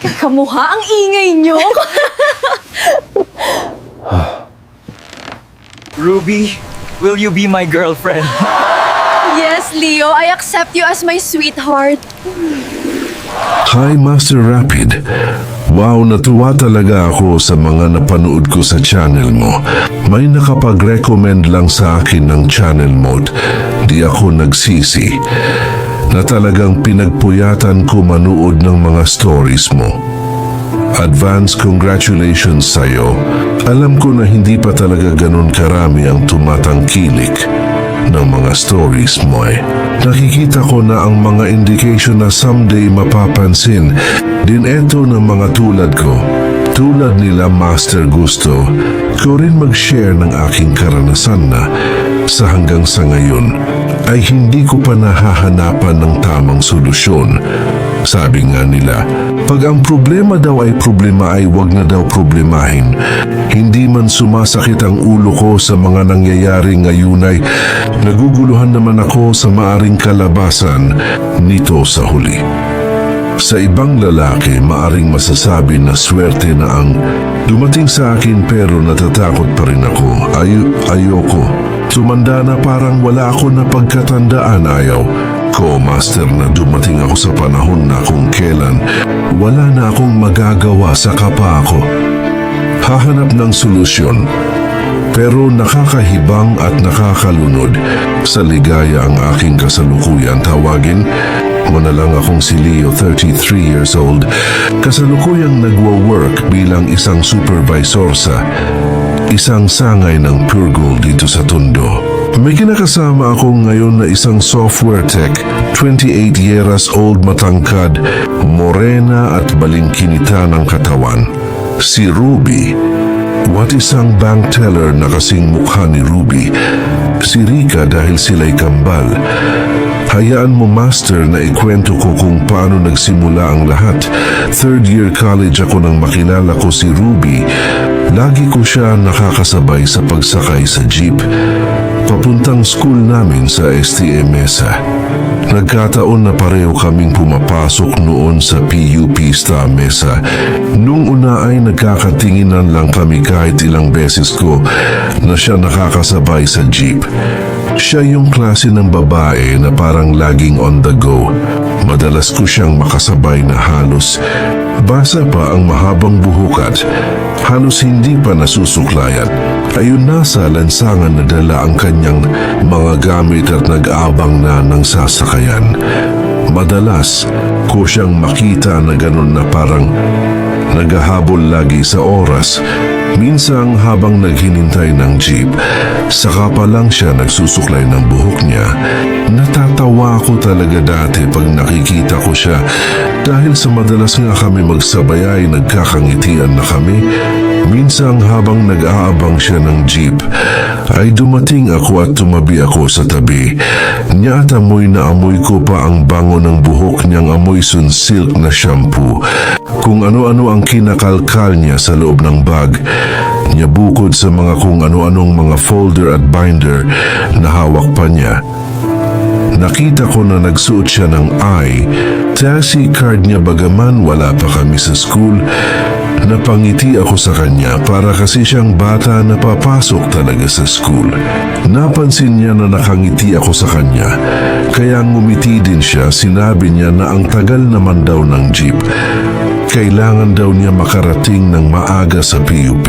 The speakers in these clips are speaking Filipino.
Kamuha, ang ingay nyo. Ruby, will you be my girlfriend? Yes, Leo, I accept you as my sweetheart. Hi, Master Rapid. Wow, natuwa talaga ako sa mga napanood ko sa channel mo. May nakapag-recommend lang sa akin ng channel mo. Di ako nagsisi na talagang pinagpuyatan ko manood ng mga stories mo. Advance congratulations sa'yo. Alam ko na hindi pa talaga ganun karami ang tumatangkilik ng mga stories mo eh. Nakikita ko na ang mga indication na someday mapapansin din eto ng mga tulad ko. Tulad nila Master Gusto, ko rin mag-share ng aking karanasan na sa hanggang sa ngayon ay hindi ko pa nahahanapan ng tamang solusyon. Sabi nga nila, pag ang problema daw ay problema ay wag na daw problemahin. Hindi man sumasakit ang ulo ko sa mga nangyayari ngayon ay naguguluhan naman ako sa maaring kalabasan nito sa huli. Sa ibang lalaki, maaring masasabi na swerte na ang dumating sa akin pero natatakot pa rin ako. Ayoko. Tumanda na parang wala ako na pagkatandaan ayaw ko, Master, na dumating ako sa panahon na kung kailan wala na akong magagawa sa kapwa ko. Hahanap ng solusyon. Pero nakakahibang at nakakalunod sa ligaya ang aking kasalukuyan. Tawagin mo na lang akong si Leo, 33 years old. Kasalukuyang nagwo-work bilang isang supervisor sa isang sangay ng Pure Gold dito sa Tondo. May kinakasama ako ngayon na isang software tech, 28 years old, matangkad, morena at balingkinita ng katawan. Si Ruby. What isang bank teller na kasing mukha ni Ruby. Si Rika dahil sila'y kambal. Hayaan mo, Master, na ikwento ko kung paano nagsimula ang lahat. Third year college ako nang makilala ko si Ruby. Lagi ko siya nakakasabay sa pagsakay sa jeep papuntang school namin sa STM Mesa. Nagkataon na pareho kaming pumapasok noon sa PUP Star Mesa. Nung una ay nagkakatinginan lang kami kahit ilang beses ko na siya nakakasabay sa jeep. Siya yung klase ng babae na parang laging on the go. Madalas ko siyang makasabay na halos basa pa ang mahabang buhok at halos hindi pa nasusuklayan. Ayun na sa lansangan na dala ang kanyang mga gamit at nag-abang na ng sasakayan. Madalas ko siyang makita na ganun na parang naghahabol lagi sa oras. Minsan habang naghinintay ng jeep, saka pa lang siya nagsusuklay ng buhok niya. Natatawa ako talaga dati pag nakikita ko siya dahil sa madalas nga kami magsabay ay nagkakangitian na kami. Minsan habang nag-aabang siya ng jeep, ay dumating ako at tumabi ako sa tabi niya at amoy na amoy ko pa ang bango ng buhok niyang amoy sunsilk na shampoo. Kung ano-ano ang kinakalkal niya sa loob ng bag niya bukod sa mga kung ano-anong mga folder at binder na hawak pa niya. Nakita ko na nagsuot siya ng taxi card niya bagaman wala pa kami sa school. Napangiti ako sa kanya para kasi siyang bata na papasok talaga sa school. Napansin niya na nakangiti ako sa kanya. Kaya ngumiti din siya, sinabi niya na ang tagal naman daw ng jeep. Kailangan daw niya makarating ng maaga sa PUP.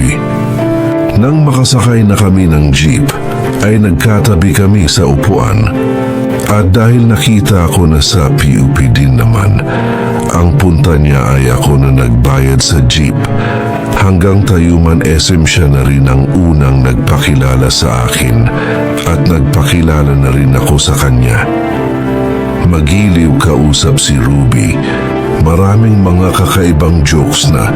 Nang makasakay na kami ng jeep, ay nagkatabi kami sa upuan. At dahil nakita ko na sa PUP din naman, ang punta niya ay ako na nagbayad sa jeep. Hanggang Tayuman SM siya na rin ang unang nagpakilala sa akin at nagpakilala na rin ako sa kanya. Magiliw kausap si Ruby. Maraming mga kakaibang jokes na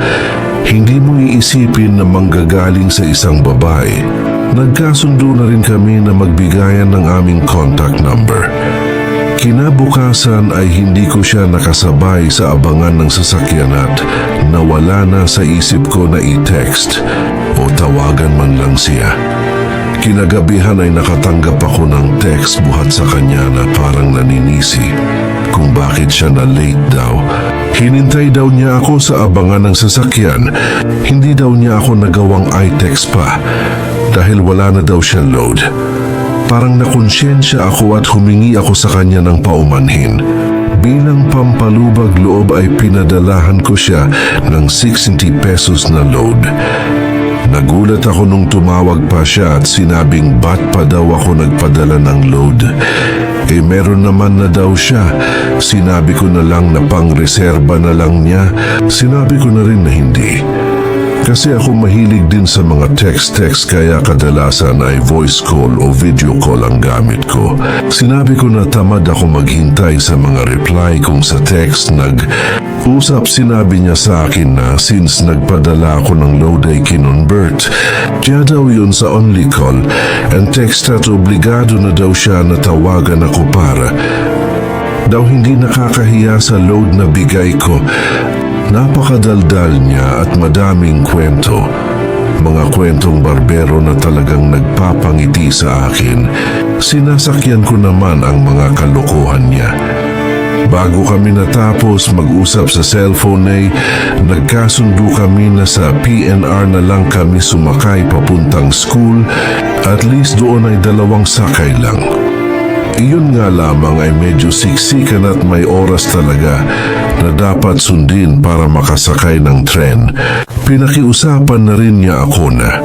hindi mo iisipin na manggagaling sa isang babae. Nagkasundo na rin kami na magbigayan ng aming contact number. Kinabukasan ay hindi ko siya nakasabay sa abangan ng sasakyan at nawala na sa isip ko na i-text o tawagan man lang siya. Kinagabihan ay nakatanggap ako ng text buhat sa kanya na parang naninisi kung bakit siya na late daw. Hinintay daw niya ako sa abangan ng sasakyan. Hindi daw niya ako nagawang i-text pa dahil wala na daw siya load. Parang nakonsyensya ako at humingi ako sa kanya ng paumanhin. Bilang pampalubag loob ay pinadalahan ko siya ng 60 pesos na load. Nagulat ako nung tumawag pa siya at sinabing ba't pa daw ako nagpadala ng load. Meron naman na daw siya. Sinabi ko na lang na pang-reserba na lang niya. Sinabi ko na rin na hindi. Kasi ako mahilig din sa mga text-text kaya kadalasan ay voice call o video call ang gamit ko. Sinabi ko na tamad ako maghintay sa mga reply kung sa text nag-usap. Sinabi niya sa akin na since nagpadala ako ng load ay kinonvert. Kaya daw yun sa only call and text at obligado na daw siya na tawagan ako para daw hindi nakakahiya sa load na bigay ko. Napakadaldal niya at madaming kwento. Mga kwentong barbero na talagang nagpapangiti sa akin. Sinasakyan ko naman ang mga kalokohan niya. Bago kami natapos mag-usap sa cellphone ay nagkasundo kami na sa PNR na lang kami sumakay papuntang school. At least doon ay 2 sakay lang. Iyon nga lamang ay medyo siksikan at may oras talaga na dapat sundin para makasakay ng tren. Pinakiusapan na rin niya ako na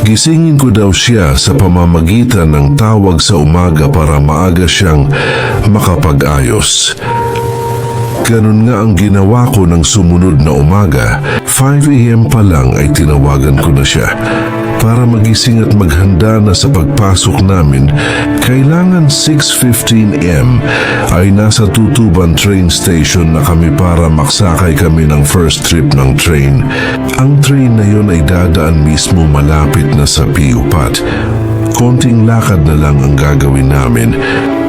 gisingin ko daw siya sa pamamagitan ng tawag sa umaga para maaga siyang makapag-ayos. Ganun nga ang ginawa ko ng sumunod na umaga. 5 AM pa lang ay tinawagan ko na siya. Para magising at maghanda na sa pagpasok namin, kailangan 6:15 AM ay nasa Tutuban train station na kami para maksakay kami ng first trip ng train. Ang train na yun ay dadaan mismo malapit na sa Piupat. Konting lakad na lang ang gagawin namin.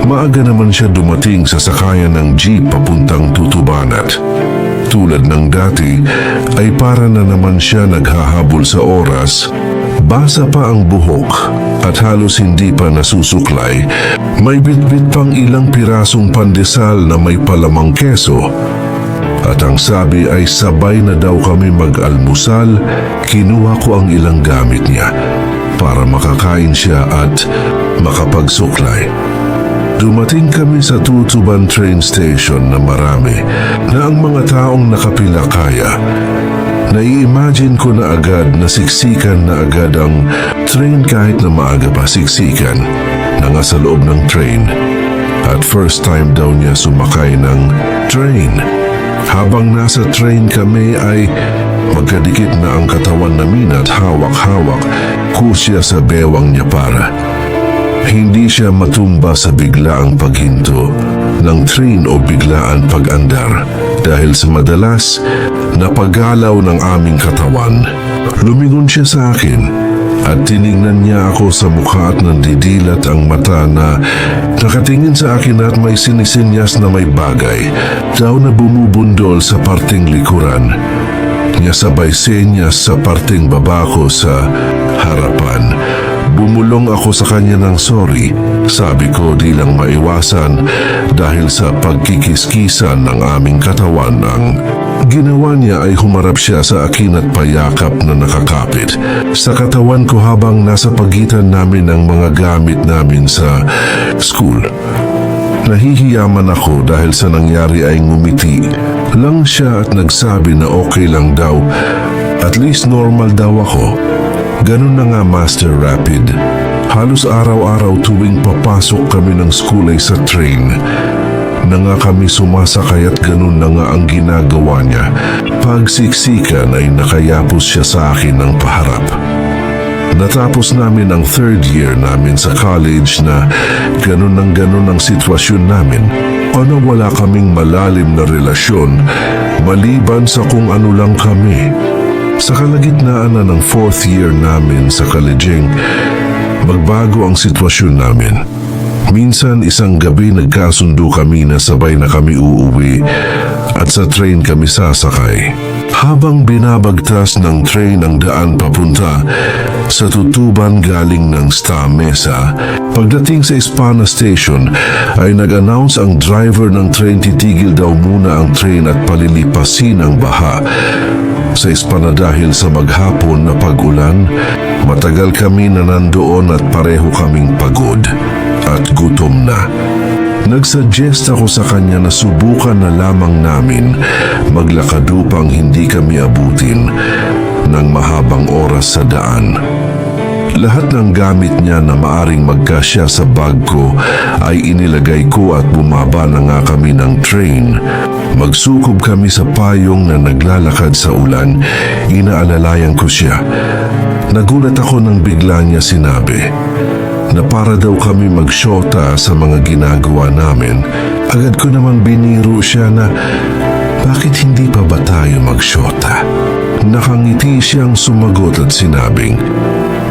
Maaga naman siya dumating sa sakayan ng jeep papuntang Tutubanat. Tulad ng dati, ay para na naman siya naghahabol sa oras. Basa pa ang buhok at halos hindi pa nasusuklay. May bitbit pang ilang pirasong pandesal na may palamang keso. At ang sabi ay sabay na daw kami mag-almusal. Kinuha ko ang ilang gamit niya para makakain siya at makapagsuklay. Dumating kami sa Tutuban train station na marami na ang mga taong nakapila kaya. Nai-imagine ko na agad na siksikan na agad ang train kahit na maaga pa siksikan na nga sa loob ng train. At first time daw niya sumakay ng train. Habang nasa train kami ay magkadikit na ang katawan namin at hawak-hawak kusya sa bewang niya para hindi siya matumba sa biglaang paghinto ng train o biglaan pag-andar. Dahil sa madalas na paggalaw ng aming katawan, lumingon siya sa akin at tiningnan niya ako sa mukha at nandidilat ang mata na nakatingin sa akin at may sinisinyas na may bagay daw na bumubundol sa parting likuran niya sabay senyas sa parting baba ko sa harapan. Bumulong ako sa kanya ng sorry. Sabi ko di lang maiwasan dahil sa pagkikiskisan ng aming katawan ang ginawa niya ay humarap siya sa akin at payakap na nakakapit sa katawan ko habang nasa pagitan namin ng mga gamit namin sa school. Nahihiyaman ako dahil sa nangyari ay ngumiti lang siya at nagsabi na okay lang daw. At least normal daw ako. Ganun na nga Master Rapid. Halos araw-araw tuwing papasok kami ng school ay sa train na nga kami sumasakay at ganun na nga ang ginagawa niya. Pagsiksikan ay nakayapos siya sa akin ng paharap. Natapos namin ang 3rd year namin sa college na ganun ang sitwasyon namin. Ano wala kaming malalim na relasyon maliban sa kung ano lang kami. Sa kalagitnaan na ng 4th year namin sa kalejeng, magbago ang sitwasyon namin. Minsan isang gabi nagkasundo kami na sabay na kami uuwi at sa train kami sasakay. Habang binabagtas ng train ang daan papunta sa Tutuban galing ng Sta Mesa, pagdating sa Espana Station ay nag-announce ang driver ng train titigil daw muna ang train at palilipasin ang baha. Sa Espana dahil sa maghapon na pag-ulan, matagal kami na nandoon at pareho kaming pagod at gutom na. Nagsuggest ako sa kanya na subukan na lamang namin maglakad upang hindi kami abutin ng mahabang oras sa daan. Lahat ng gamit niya na maaring magkasya sa bag ko ay inilagay ko at bumaba na nga kami ng train. Magsukob kami sa payong na naglalakad sa ulan, inaalalayan ko siya. Nagulat ako nang bigla niya sinabi na para daw kami magsyota sa mga ginagawa namin. Agad ko naman biniro siya na bakit hindi pa ba tayo magsyota? Nakangiti siyang sumagot at sinabing,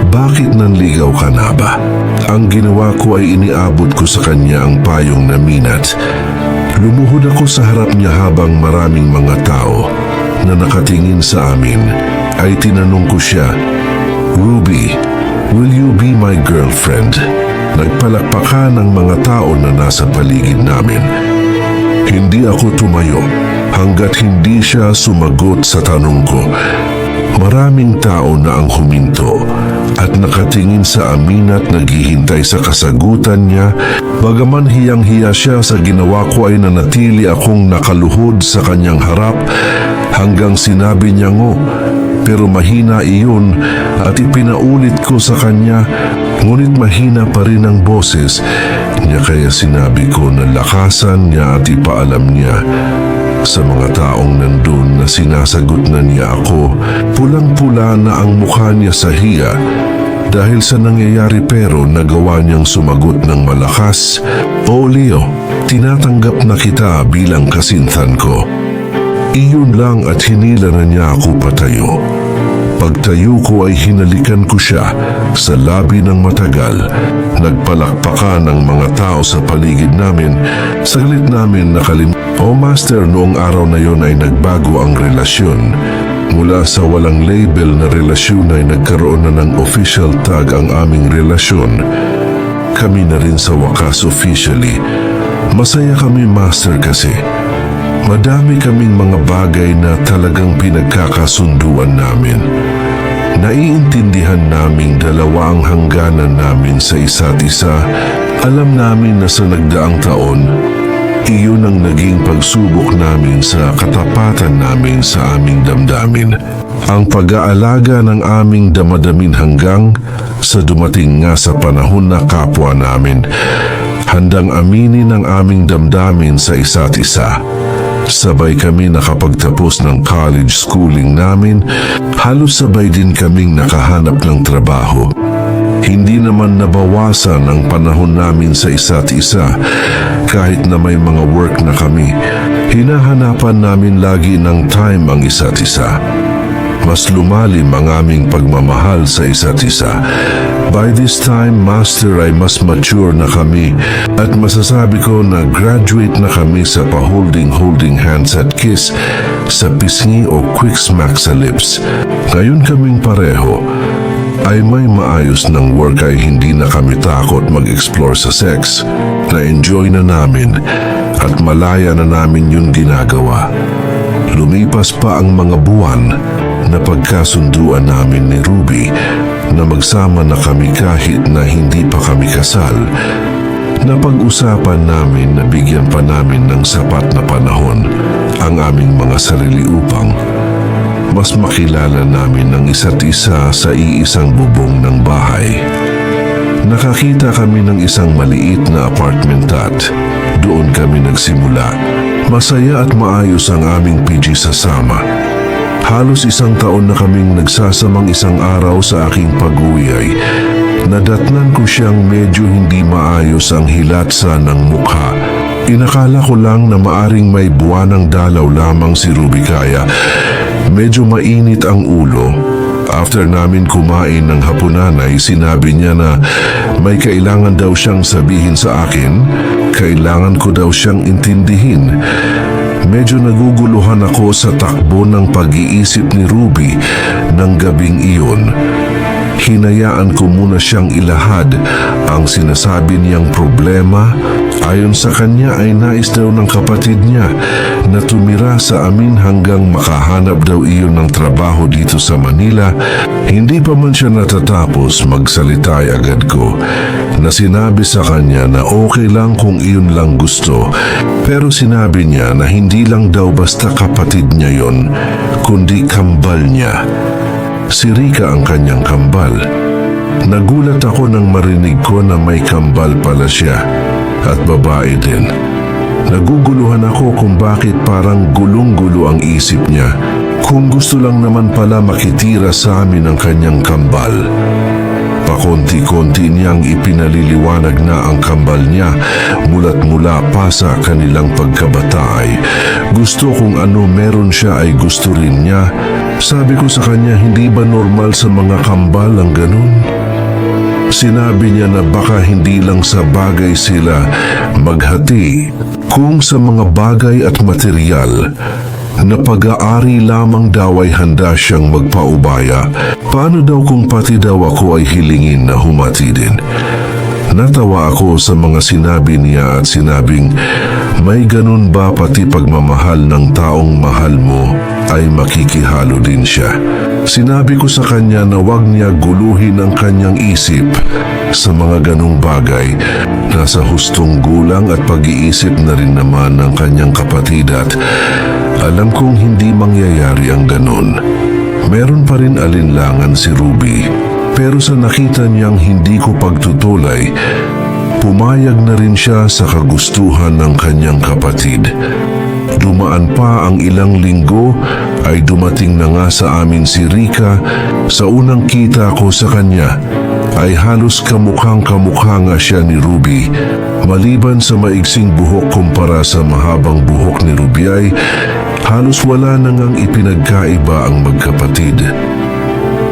bakit nanligaw ka na ba? Ang ginawa ko ay iniabot ko sa kanya ang payong na minat. Lumuhod ako sa harap niya habang maraming mga tao na nakatingin sa amin ay tinanong ko siya, Ruby, will you be my girlfriend? Nagpalakpakan ang mga tao na nasa paligid namin. Hindi ako tumayo hanggat hindi siya sumagot sa tanong ko. Maraming tao na ang huminto at nakatingin sa amin at naghihintay sa kasagutan niya. Bagaman hiyang-hiya siya sa ginawa ko ay nanatili akong nakaluhod sa kanyang harap hanggang sinabi niya ngo. Pero mahina iyon at ipinaulit ko sa kanya, ngunit mahina pa rin ang boses niya kaya sinabi ko na lakasan niya at ipaalam niya sa mga taong nandun na sinasagot na niya ako. Pulang-pula na ang mukha niya sa hiya dahil sa nangyayari pero nagawa niyang sumagot ng malakas, O Leo, tinatanggap na kita bilang kasintan ko. Iyon lang at hinila na niya ako patayo. Pagtayo ko ay hinalikan ko siya sa labi ng matagal. Nagpalakpakan ang mga tao sa paligid namin. Saglit namin O Master, noong araw na yon ay nagbago ang relasyon. Mula sa walang label na relasyon ay nagkaroon na ng official tag ang aming relasyon. Kami na rin sa wakas officially. Masaya kami, Master, kasi madami kaming mga bagay na talagang pinagkakasunduan namin. Naiintindihan naming dalawa ang hangganan namin sa isa't isa. Alam namin na sa nagdaang taon, iyon ang naging pagsubok namin sa katapatan namin sa aming damdamin. Ang pag-aalaga ng aming damadamin hanggang sa dumating nga sa panahon na kapwa namin, handang aminin ang aming damdamin sa isa't isa. Sabay kami nakapagtapos ng college schooling namin, halos sabay din kaming nakahanap ng trabaho. Hindi naman nabawasan ang panahon namin sa isa't isa kahit na may mga work na kami. Hinahanapan namin lagi ng time ang isa't isa. Mas lumalim ang aming pagmamahal sa isa't isa. By this time, Master, ay mas mature na kami at masasabi ko na graduate na kami sa pa-holding hands at kiss sa pisngi o quick smack sa lips. Ngayon kaming pareho ay may maayos ng work ay hindi na kami takot mag-explore sa sex. Na-enjoy na namin at malaya na namin yun ginagawa. Lumipas pa ang mga buwan na pagkasunduan namin ni Ruby na magsama na kami kahit na hindi pa kami kasal. Napag-usapan namin na bigyan pa namin ng sapat na panahon ang aming mga sarili upang mas makilala namin ang isa't isa sa iisang bubong ng bahay. Nakakita kami ng isang maliit na apartment at doon kami nagsimula. Masaya at maayos ang aming PG sasama. Halos isang taon na kaming nagsasamang isang araw sa aking pag-uwi ay nadatnan ko siyang medyo hindi maayos ang hilatsa ng mukha. Inakala ko lang na maaring may buwanang dalaw lamang si Ruby kaya medyo mainit ang ulo After namin kumain ng hapunan ay sinabi niya na may kailangan daw siyang sabihin sa akin, kailangan ko daw siyang intindihin. Medyo naguguluhan ako sa takbo ng pag-iisip ni Ruby ng gabing iyon. Hinayaan ko muna siyang ilahad ang sinasabi niyang problema. Ayon sa kanya ay nais daw ng kapatid niya na tumira sa amin hanggang makahanap daw iyon ng trabaho dito sa Manila. Hindi pa man siya natatapos magsalita ay agad ko na sinabi sa kanya na okay lang kung iyon lang gusto. Pero sinabi niya na hindi lang daw basta kapatid niya yon, kundi kambal niya. Si Rika ang kanyang kambal. Nagulat ako nang marinig ko na may kambal pala siya at babae din. Naguguluhan ako kung bakit parang gulong-gulo ang isip niya. Kung gusto lang naman pala makitira sa amin ang kanyang kambal. Pakonti-konti niyang ipinaliliwanag na ang kambal niya mula't mula pa sa kanilang pagkabata ay gusto kung ano meron siya ay gusto rin niya. Sabi ko sa kanya, hindi ba normal sa mga kambal ang ganun? Sinabi niya na baka hindi lang sa bagay sila maghati, kung sa mga bagay at material na pag-aari lamang daw ay handa siyang magpaubaya. Paano daw kung pati daw ako ay hilingin na humati din? Natawa ako sa mga sinabi niya at sinabing, may ganun ba pati pagmamahal ng taong mahal mo ay makikihalo din siya? Sinabi ko sa kanya na wag niya guluhin ang kanyang isip sa mga ganung bagay. Nasa hustong gulang at pag-iisip na rin naman ng kanyang kapatid at alam kong hindi mangyayari ang ganun. Meron pa rin alinlangan si Ruby. Pero sa nakita niyang hindi ko pagtutulay, pumayag na rin siya sa kagustuhan ng kanyang kapatid. Dumaan pa ang ilang linggo ay dumating na nga sa amin si Rika. Sa unang kita ko sa kanya ay halos kamukhang-kamukha nga siya ni Ruby. Maliban sa maigsing buhok kumpara sa mahabang buhok ni Ruby ay halos wala na ngang ipinagkaiba ang magkapatid.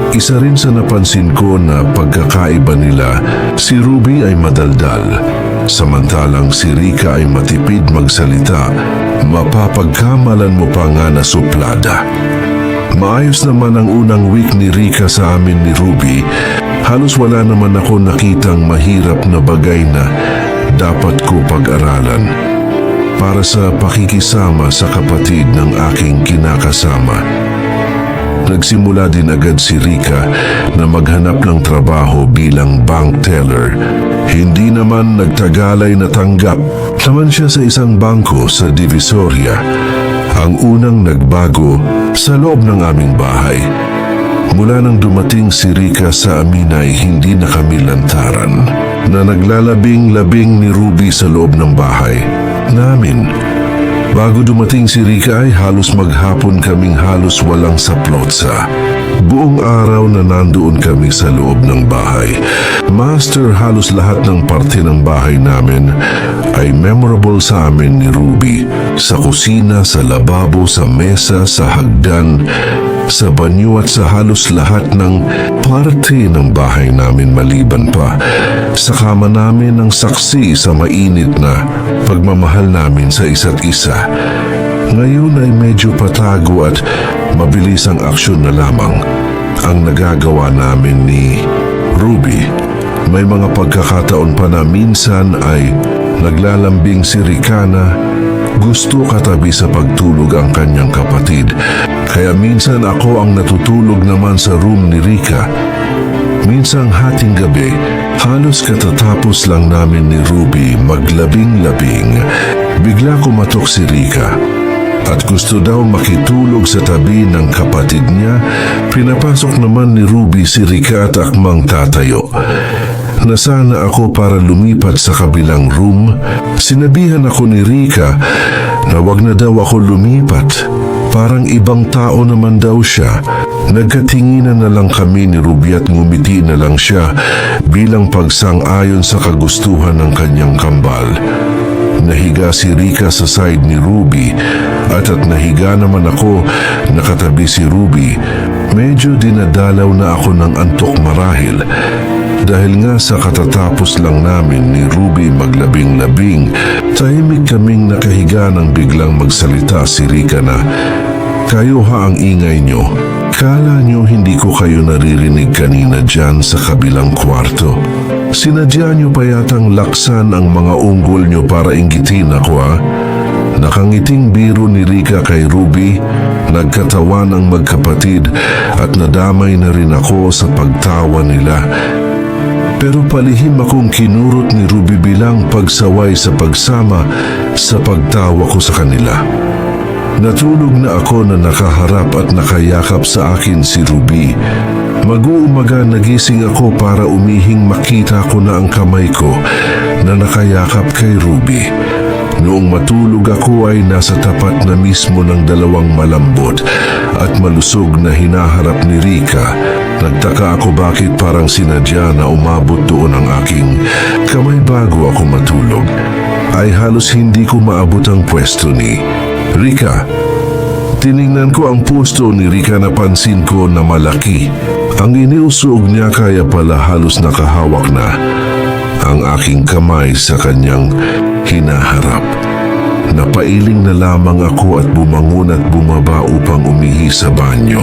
Isa rin sa napansin ko na pagkakaiba nila, si Ruby ay madaldal, samantalang si Rika ay matipid magsalita. Mapapagkamalan mo pa nga na suplada. Maayos naman ang unang week ni Rika sa amin ni Ruby. Halos wala naman ako nakitang mahirap na bagay na dapat ko pag-aralan para sa pakikisama sa kapatid ng aking kinakasama. Nagsimula din agad si Rika na maghanap ng trabaho bilang bank teller. Hindi naman nagtagalay na tanggap naman siya sa isang bangko sa Divisoria. Ang unang nagbago sa loob ng aming bahay. Mula nang dumating si Rika sa amin ay hindi na kami lantaran na naglalabing-labing ni Ruby sa loob ng bahay namin. Bago dumating si Rika ay halos maghapon kaming halos walang saplotsa. Buong araw na nandoon kami sa loob ng bahay. Master, halos lahat ng parte ng bahay namin ay memorable sa amin ni Ruby. Sa kusina, sa lababo, sa mesa, sa hagdan, sa banyo at sa halos lahat ng parte ng bahay namin maliban pa sa kama namin ang saksi sa mainit na pagmamahal namin sa isa't isa. Ngayon ay medyo patago at mabilis ang aksyon na lamang ang nagagawa namin ni Ruby. May mga pagkakataon pa na minsan ay naglalambing si Rika na gusto katabi sa pagtulog ang kanyang kapatid. Kaya minsan ako ang natutulog naman sa room ni Rika. Minsang hating gabi, halos katatapos lang namin ni Ruby maglabing-labing, bigla kumatok si Rika at gusto daw makitulog sa tabi ng kapatid niya. Pinapasok naman ni Ruby si Rika at akmang tatayo. Nasana ako para lumipat sa kabilang room. Sinabihan ako ni Rika na wag na daw ako lumipat. Parang ibang tao naman daw siya. Nagkatinginan na lang kami ni Ruby at ngumiti na lang siya bilang pagsang-ayon sa kagustuhan ng kanyang kambal. Nahiga si Rika sa side ni Ruby at nahiga naman ako nakatabi si Ruby. Medyo dinadalaw na ako ng antok marahil dahil nga sa katatapos lang namin ni Ruby maglabing-labing. Tahimik kaming nakahiga nang biglang magsalita si Rika na, "Kayo ha, ang ingay nyo. Kala nyo hindi ko kayo naririnig kanina dyan sa kabilang kwarto. Sinadya nyo pa yatang laksan ang mga unggol nyo para inggitin ako ha?" Nakangiting biro ni Rika kay Ruby, nagkatawan ang magkapatid at nadamay na rin ako sa pagtawa nila. Pero palihim akong kinurot ni Ruby bilang pagsaway sa pagsama sa pagtawa ko sa kanila. Natulog na ako na nakaharap at nakayakap sa akin si Ruby. Mag-uumaga nagising ako para umihing makita ko na ang kamay ko na nakayakap kay Ruby. Noong matulog ako ay nasa tapat na mismo ng dalawang malambot at malusog na hinaharap ni Rika. Nagtaka ako bakit parang sinadya na umabot doon ang aking kamay bago ako matulog. Ay halos hindi ko maabot ang pwesto ni Rika. Tiningnan ko ang pusto ni Rika, napansin ko na malaki. Ang iniusog niya kaya pala halos nakahawak na ang aking kamay sa kanyang hinaharap. Napailing na lamang ako at bumangon at bumaba upang umihi sa banyo.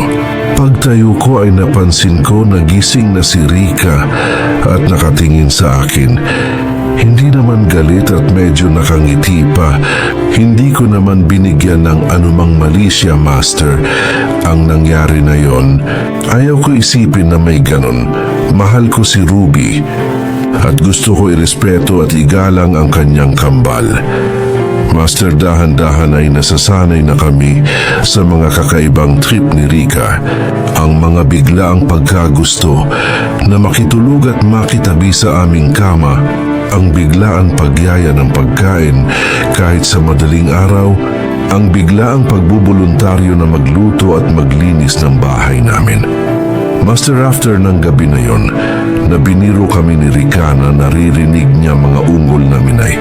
Pagtayo ko ay napansin ko na gising na si Rika at nakatingin sa akin. Hindi naman galit at medyo nakangiti pa. Hindi ko naman binigyan ng anumang mali siya, Master. Ang nangyari na yon, ayaw ko isipin na may ganon. Mahal ko si Ruby at gusto ko irespeto at igalang ang kanyang kambal. Master, dahan-dahan ay nasasanay na kami sa mga kakaibang trip ni Rika. Ang mga biglaang pagkagusto na makitulog at makitabi sa aming kama, ang biglaang pagyaya ng pagkain kahit sa madaling araw, ang biglaang pagbubuluntaryo na magluto at maglinis ng bahay namin. Master, after ng gabi na yon, na biniro kami ni Rika na naririnig niya mga ungol namin ay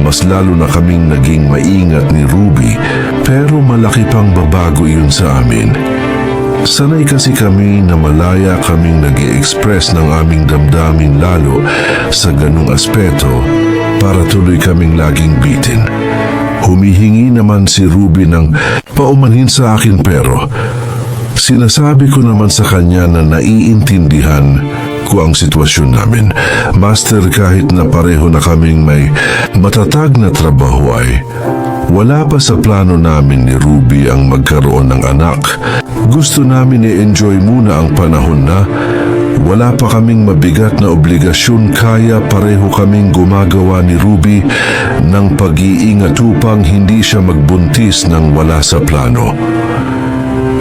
mas lalo na kaming naging maingat ni Ruby, pero malaki pang babago yun sa amin. Sanay kasi kami na malaya kaming nag-i-express ng aming damdamin lalo sa ganung aspeto para tuloy kaming laging bitin. Humihingi naman si Ruby ng paumanhin sa akin pero sinasabi ko naman sa kanya na naiintindihan ko ang sitwasyon namin. Master, kahit na pareho na kaming may matatag na trabaho ay wala pa sa plano namin ni Ruby ang magkaroon ng anak. Gusto namin i-enjoy muna ang panahon na wala pa kaming mabigat na obligasyon, kaya pareho kaming gumagawa ni Ruby ng pag-iingat upang hindi siya magbuntis ng wala sa plano.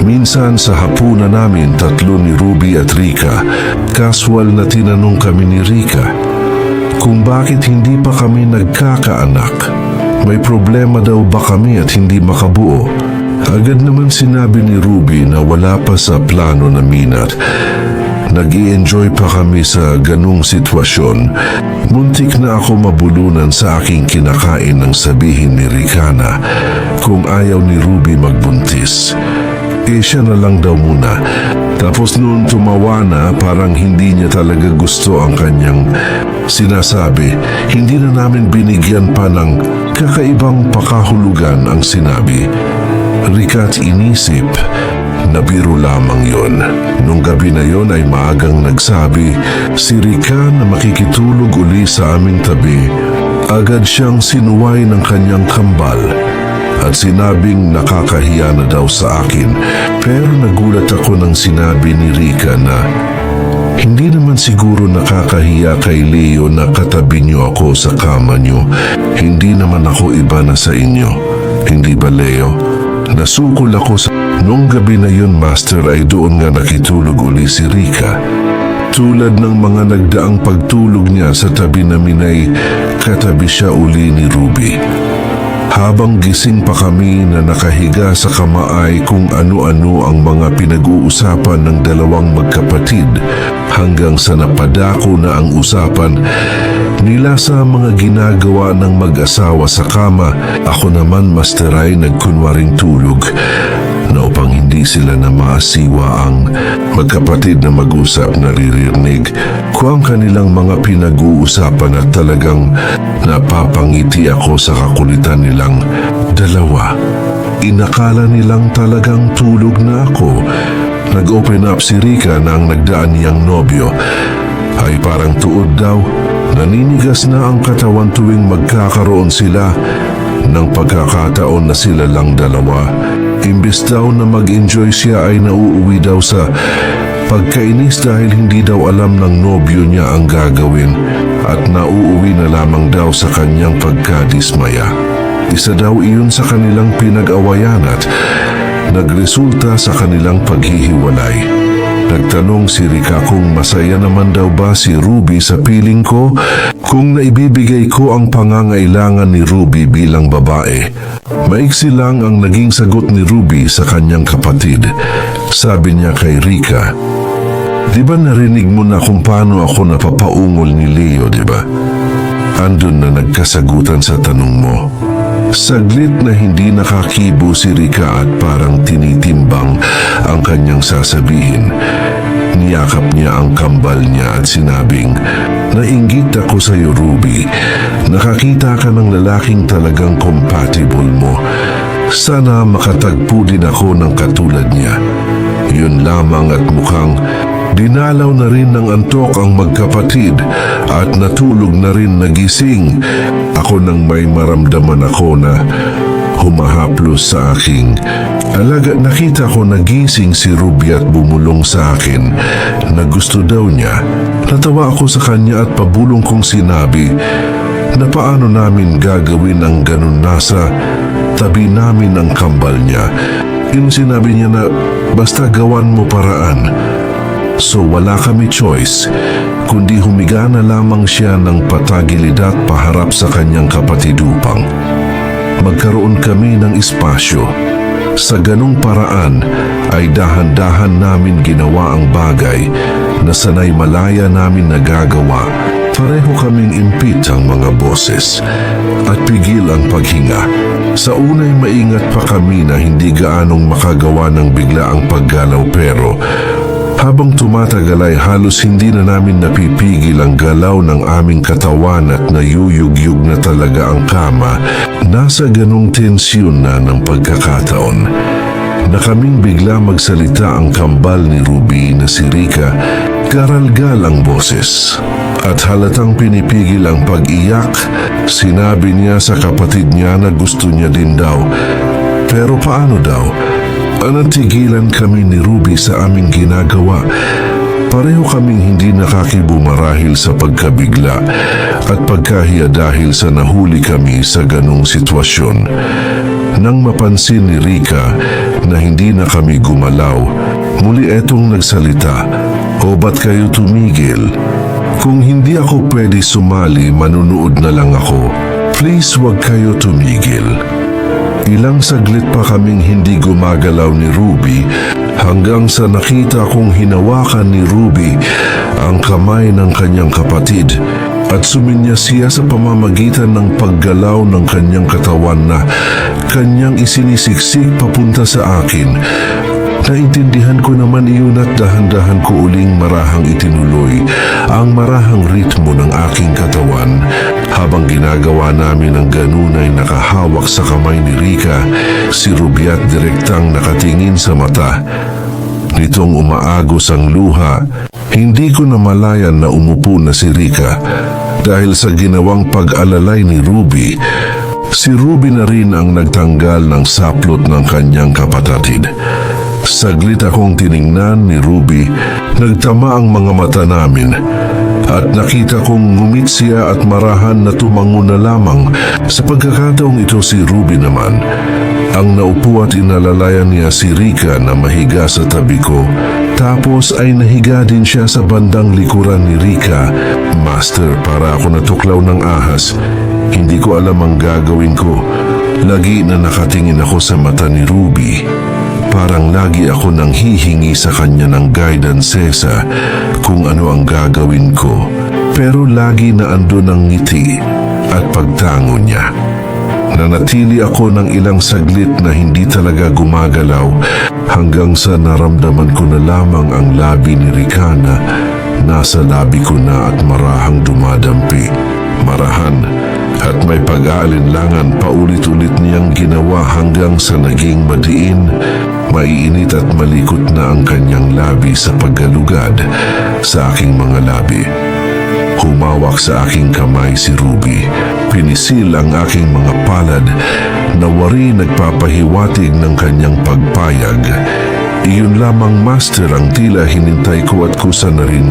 Minsan sa hapunan namin, tatlo ni Ruby at Rika, casual na tinanong kami ni Rika kung bakit hindi pa kami nagkakaanak. May problema daw ba kami at hindi makabuo? Agad naman sinabi ni Ruby na wala pa sa plano namin at nag-i-enjoy pa kami sa ganung sitwasyon. Muntik na ako mabulunan sa aking kinakain nang sabihin ni Rika na kung ayaw ni Ruby magbuntis, siya na lang daw muna. Tapos noon tumawa na, parang hindi niya talaga gusto ang kanyang sinasabi. Hindi na namin binigyan pa ng kakaibang pakahulugan ang sinabi. Rika't inisip na biro lamang yon. Nung gabi na yon ay maagang nagsabi si Rika na makikitulog uli sa aming tabi. Agad siyang sinuway ng kanyang kambal at sinabing nakakahiya na daw sa akin. Pero nagulat ako nang sinabi ni Rika na hindi naman siguro nakakahiya kay Leo na katabi niyo ako sa kama niyo. Hindi naman ako iba na sa inyo. Hindi ba, Leo? Nasukol ako sa... Nung gabi na yun, Master, ay doon nga nakitulog uli si Rika. Tulad ng mga nagdaang pagtulog niya sa tabi namin ay katabi siya uli ni Ruby. Habang gising pa kami na nakahiga sa kamaay kung ano-ano ang mga pinag-uusapan ng dalawang magkapatid hanggang sa napadako na ang usapan nila sa mga ginagawa ng mag-asawa sa kama. Ako naman, Master, ay nagkunwaring tulog na upang hindi sila na maasiwa ang magkapatid na mag-usap. Naririnig ko ang kanilang mga pinag-uusapan at talagang napapangiti ako sa kakulitan nilang dalawa. Inakala nilang talagang tulog na ako. Nag-open up si Rika na ang nagdaan niyang nobyo ay parang tuod daw. Naninigas na ang katawan tuwing magkakaroon sila ng pagkakataon na sila lang dalawa. Imbes daw na mag-enjoy siya ay nauuwi daw sa pagkainis dahil hindi daw alam ng nobyo niya ang gagawin at nauuwi na lamang daw sa kanyang pagkadismaya. Isa daw iyon sa kanilang pinag-awayan at nagresulta sa kanilang paghihiwalay. Nagtanong si Rika kung masaya naman daw ba si Ruby sa piling ko kung naibibigay ko ang pangangailangan ni Ruby bilang babae. Maiksi lang ang naging sagot ni Ruby sa kanyang kapatid. Sabi niya kay Rika, "Di ba narinig mo na kung paano ako napapaungol ni Leo, di ba?" Andun na nagkasagutan sa tanong mo. Saglit na hindi nakakibo si Rika at parang tinitimbang ang kanyang sasabihin. Niyakap niya ang kambal niya at sinabing, "Nainggit ako sa iyo, Ruby. Nakakita ka ng lalaking talagang compatible mo. Sana makatagpo din ako ng katulad niya." Yun lamang at mukhang dinalaw na rin ng antok ang magkapatid at natulog na rin nagising. Ako nang may maramdaman ako na humahaplos sa aking alaga. Nakita ko nagising si Ruby at bumulong sa akin na gusto daw niya. Natawa ako sa kanya at pabulong kong sinabi na paano namin gagawin ang ganun. Nasa tabi namin ang kambal niya. Yung sinabi niya na basta gawan mo paraan. So wala kami choice, kundi humiga na lamang siya ng patagilid at paharap sa kanyang kapatid upang magkaroon kami ng espasyo. Sa ganung paraan ay dahan-dahan namin ginawa ang bagay na sanay malaya namin nagagawa. Pareho kaming impit ang mga boses at pigil ang paghinga. Sa unay maingat pa kami na hindi gaanong makagawa ng bigla ang paggalaw, pero habang tumatagal ay halos hindi na namin napipigil ang galaw ng aming katawan at nayuyugyug na talaga ang kama. Nasa ganong tensyon na ng pagkakataon na kaming bigla magsalita ang kambal ni Ruby na si Rika. Garalgal ang boses at halatang pinipigil ang pag-iyak. Sinabi niya sa kapatid niya na gusto niya din daw. Pero paano daw? Natigilan kami ni Ruby sa aming ginagawa. Pareho kaming hindi nakakibo marahil sa pagkabigla at pagkahiya dahil sa nahuli kami sa ganong sitwasyon. Nang mapansin ni Rika na hindi na kami gumalaw, muli etong nagsalita, "O ba't kayo tumigil? Kung hindi ako pwede sumali, manunood na lang ako. Please wag kayo tumigil." Ilang saglit pa kaming hindi gumagalaw ni Ruby hanggang sa nakita kong hinawakan ni Ruby ang kamay ng kanyang kapatid at suminya siya sa pamamagitan ng paggalaw ng kanyang katawan na kanyang isinisiksik papunta sa akin. Naintindihan ko naman iyon at dahan-dahan ko uling marahang itinuloy ang marahang ritmo ng aking katawan. Habang ginagawa namin ang ganun ay nakahawak sa kamay ni Rika si Ruby at direktang nakatingin sa mata nitong umaagos ang luha. Hindi ko namalayan na umupo na si Rika dahil sa ginawang pag-alalay ni Ruby. Si Ruby na rin ang nagtanggal ng saplot ng kanyang kapatid. Saglit akong tiningnan ni Ruby, nagtama ang mga mata namin at nakita kong ngumit siya at marahan na tumango na lamang. Sa pagkakataong ito si Ruby naman ang naupo at inalalayan niya si Rika na mahiga sa tabi ko. Tapos ay nahiga din siya sa bandang likuran ni Rika. Master, para ako natuklaw ng ahas. Hindi ko alam ang gagawin ko. Lagi na nakatingin ako sa mata ni Ruby. Parang lagi ako nang hihingi sa kanya ng guidance sa kung ano ang gagawin ko. pero lagi na andun ang ngiti at pagtango niya. Nanatili ako ng ilang saglit na hindi talaga gumagalaw hanggang sa naramdaman ko na lamang ang labi ni Ricana. Nasa labi ko na at marahang dumadampi. Marahan at may pag-aalinlangan paulit-ulit niyang ginawa hanggang sa naging madiin, maiinit at malikot na ang kanyang labi sa paggalugad sa aking mga labi. Humawak sa aking kamay si Ruby. Pinisil ang aking mga palad na wari nagpapahiwatig ng kanyang pagpayag. Iyon lamang, Master, ang tila hinintay ko at kusa na rin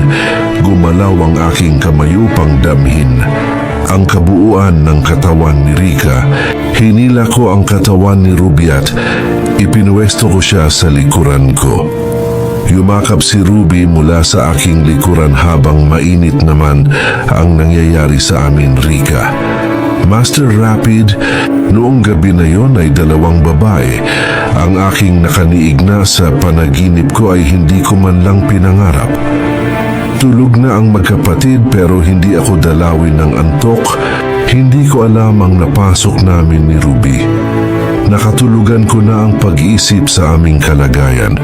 gumalaw ang aking kamayupang damhin. Ang kabuuan ng katawan ni Rica, hinila ko ang katawan ni Ruby at ipinuwesto ko siya sa likuran ko. Yumakap si Ruby mula sa aking likuran habang mainit naman ang nangyayari sa amin, Rica. Master Rapid, noong gabi na yon ay 2 babae. Ang aking nakaniig na sa panaginip ko ay hindi ko man lang pinangarap. Tulog na ang magkapatid pero hindi ako dalawin ng antok. Hindi ko alam ang napasok namin ni Ruby. Nakatulugan ko na ang pag-iisip sa aming kalagayan.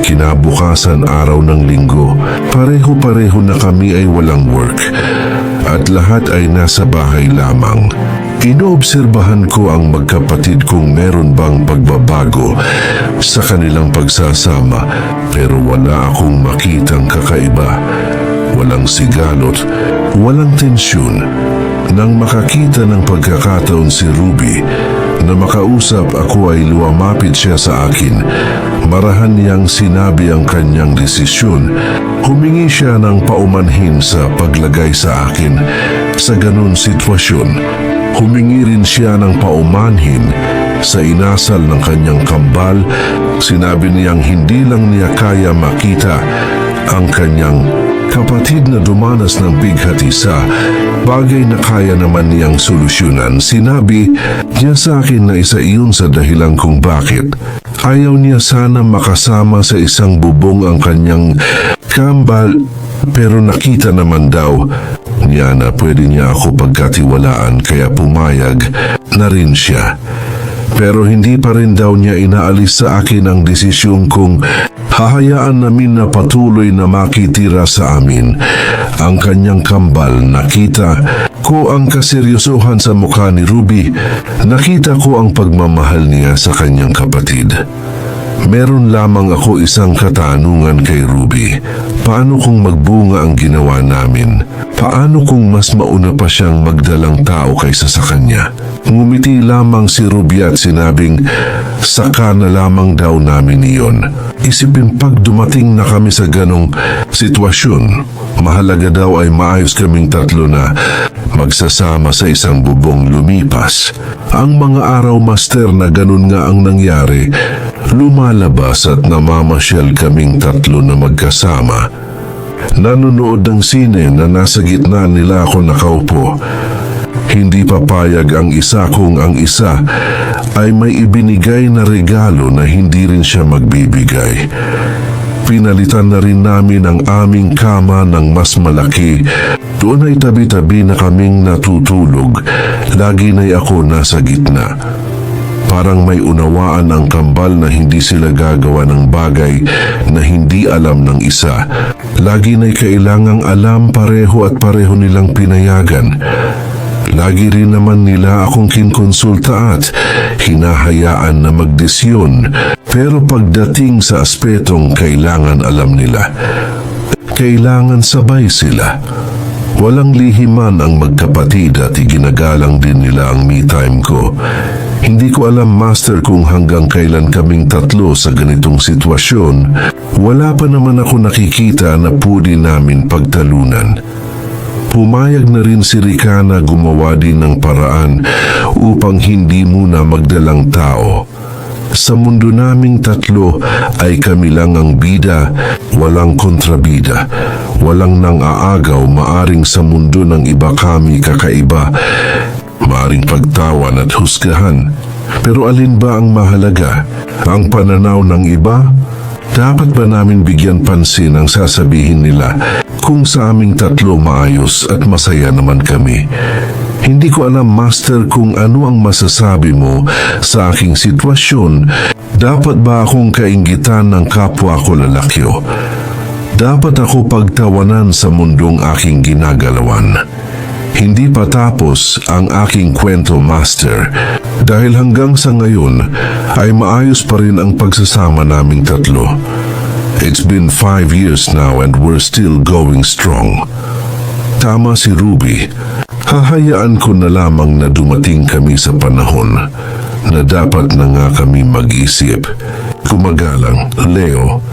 Kinabukasan, araw ng linggo, pareho-pareho na kami ay walang work at lahat ay nasa bahay lamang. Inoobserbahan ko ang magkapatid kung meron bang pagbabago sa kanilang pagsasama pero wala akong makitang kakaiba. Walang sigalot, walang tensyon. Nang makakita ng pagkakataon si Ruby na makausap ako ay lumapit siya sa akin. Marahan niyang sinabi ang kanyang desisyon. Humingi siya ng paumanhin sa paglagay sa akin sa ganun sitwasyon. Humingi rin siya ng paumanhin sa inasal ng kanyang kambal. Sinabi niyang hindi lang niya kaya makita ang kanyang kapatid na dumanas ng bighatisa, bagay na kaya naman niyang solusyonan. Sinabi niya sa akin na isa iyon sa dahilan kung bakit ayaw niya sana makasama sa isang bubong ang kanyang kambal, pero nakita naman daw niya na pwede niya ako pagkatiwalaan kaya pumayag na rin siya. Pero hindi pa rin daw niya inaalis sa akin ang desisyon kung hahayaan namin na patuloy na makitira sa amin ang kanyang kambal. Nakita ko ang kaseryosohan sa mukha ni Ruby. Nakita ko ang pagmamahal niya sa kanyang kapatid. Meron lamang ako isang katanungan kay Ruby. Paano kung magbunga ang ginawa namin? Paano kung mas mauna pa siyang magdalang tao kaysa sa kanya? Ngumiti lamang si Ruby at sinabing, saka na lamang daw namin iyon. Isipin pag dumating na kami sa ganong sitwasyon, mahalaga daw ay maayos kaming tatlo na magsasama sa isang bubong lumipas. Ang mga araw, Master, na ganun nga ang nangyari, lumalabas at namamasyal kaming tatlo na magkasama. Nanonood ng sine na nasa gitna nila ako nakaupo. Hindi papayag ang isa kung ang isa ay may ibinigay na regalo na hindi rin siya magbibigay. Pinalitan na rin namin ang aming kama ng mas malaki. Doon ay tabi-tabi na kaming natutulog. Lagi na'y ako nasa gitna. Parang may unawaan ang kambal na hindi sila gagawa ng bagay na hindi alam ng isa. Lagi na'y kailangang alam pareho at pareho nilang pinayagan. Lagi rin naman nila akong kinkonsulta at hinahayaan na magdesisyon. Pero pagdating sa aspetong kailangan alam nila, kailangan sabay sila. Walang lihiman ang magkapatid at iginagalang din nila ang me time ko. Hindi ko alam, Master, kung hanggang kailan kaming tatlo sa ganitong sitwasyon. Wala pa naman ako nakikita na pwede namin pagtalunan. Pumayag na rin si Ricana gumawa din ng paraan upang hindi muna magdalang tao. Sa mundo naming tatlo ay kami lang ang bida, walang kontrabida. Walang nang aagaw, maaring sa mundo ng iba kami kakaiba. Maaring pagtawan at husgahan. Pero alin ba ang mahalaga? Ang pananaw ng iba? Dapat ba namin bigyan pansin ang sasabihin nila kung sa aming tatlo maayos at masaya naman kami. Hindi ko alam, Master, kung ano ang masasabi mo sa aking sitwasyon. Dapat ba akong kainggitan ng kapwa ko lalakyo? Dapat ako pagtawanan sa mundong aking ginagalawan? Hindi pa tapos ang aking kwento, Master, dahil hanggang sa ngayon ay maayos pa rin ang pagsasama naming tatlo. It's been 5 years now and we're still going strong. Tama si Ruby. Hahayaan ko na lamang na dumating kami sa panahon na dapat na nga kami mag-isip. Kumagalang, Leo,